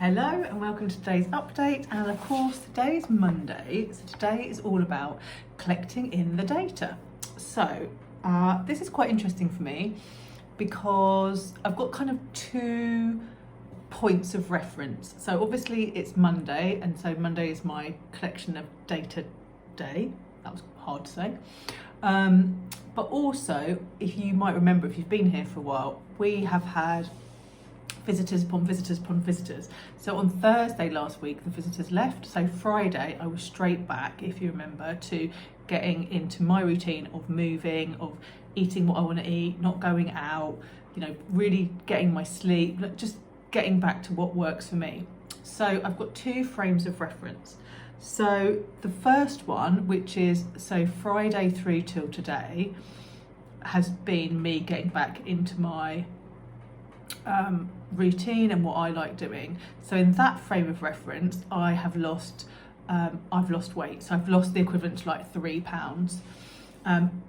Hello and welcome to today's update, and of course today's Monday, so today is all about collecting in the data. So this is quite interesting for me because I've got kind of two points of reference. So obviously it's Monday, and so Monday is my collection of data day. That was hard to say. But also, if you might remember, if you've been here for a while, we have had visitors upon visitors upon visitors. So on Thursday last week, the visitors left. So Friday, I was straight back, if you remember, to getting into my routine of moving, of eating what I want to eat, not going out, really getting my sleep, just getting back to what works for me. So I've got two frames of reference. So the first one, which is Friday through till today, has been me getting back into my routine and what I like doing. So in that frame of reference, I've lost weight. So I've lost the equivalent to like 3 pounds, and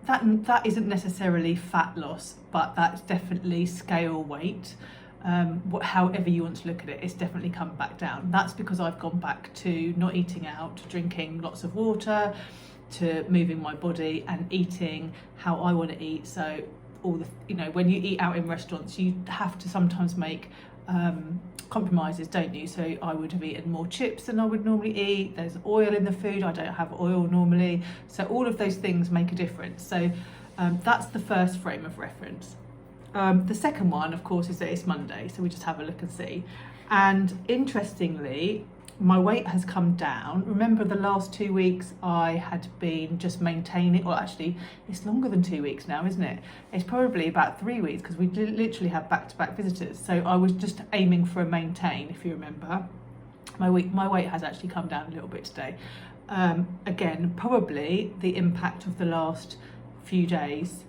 that isn't necessarily fat loss, but that's definitely scale weight. However you want to look at it, it's definitely come back down. That's because I've gone back to not eating out, to drinking lots of water, to moving my body and eating how I want to eat. So when you eat out in restaurants, you have to sometimes make compromises, don't you? So I would have eaten more chips than I would normally eat. There's oil in the food. I don't have oil normally. So all of those things make a difference. So that's the first frame of reference. The second one, of course, is that it's Monday. So we just have a look and see. And interestingly, my weight has come down. Remember, the last 2 weeks I had been just maintaining, or actually it's longer than 2 weeks now, isn't it? It's probably about 3 weeks because we literally have back-to-back visitors. So I was just aiming for a maintain, if you remember. My weight has actually come down a little bit today. Again, probably the impact of the last few days,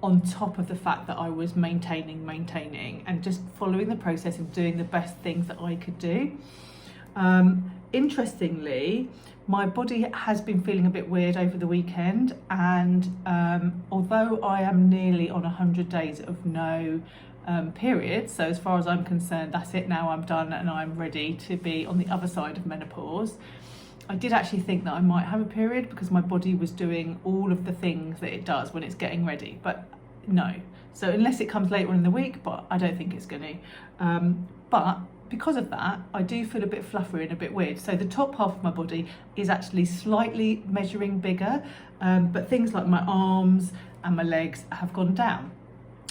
on top of the fact that I was maintaining and just following the process and doing the best things that I could do. Interestingly, my body has been feeling a bit weird over the weekend, and although I am nearly on 100 days of no period, so as far as I'm concerned, that's it now, I'm done and I'm ready to be on the other side of menopause. I did actually think that I might have a period because my body was doing all of the things that it does when it's getting ready, but no. So unless it comes later in the week, but I don't think it's going to. But because of that, I do feel a bit fluffery and a bit weird. So the top half of my body is actually slightly measuring bigger, but things like my arms and my legs have gone down.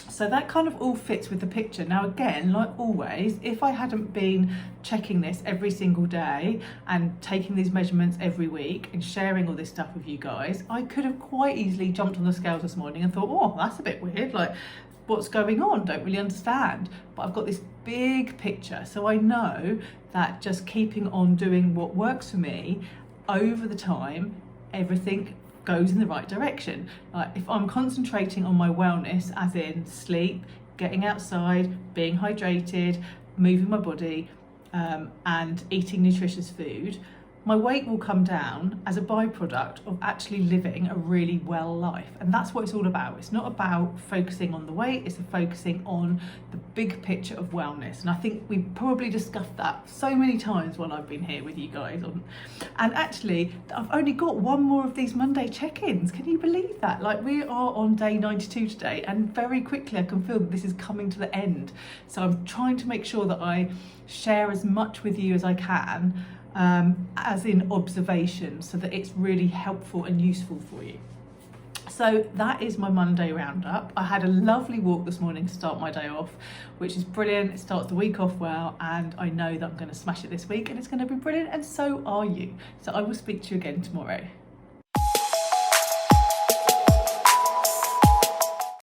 So that kind of all fits with the picture. Now again, like always, if I hadn't been checking this every single day and taking these measurements every week and sharing all this stuff with you guys, I could have quite easily jumped on the scales this morning and thought, oh, that's a bit weird, like what's going on? Don't really understand. But I've got this big picture, so I know that just keeping on doing what works for me over the time, everything goes in the right direction. Like if I'm concentrating on my wellness, as in sleep, getting outside, being hydrated, moving my body, and eating nutritious food, my weight will come down as a byproduct of actually living a really well life. And that's what it's all about. It's not about focusing on the weight, it's focusing on the big picture of wellness. And I think we've probably discussed that so many times while I've been here with you guys. And actually, I've only got one more of these Monday check-ins. Can you believe that? Like, we are on day 92 today, and very quickly I can feel that this is coming to the end. So I'm trying to make sure that I share as much with you as I can, as in observation, so that it's really helpful and useful for you. So that is my Monday roundup. I had a lovely walk this morning to start my day off, which is brilliant. It starts the week off well, and I know that I'm going to smash it this week, and it's going to be brilliant, and so are you. So I will speak to you again tomorrow.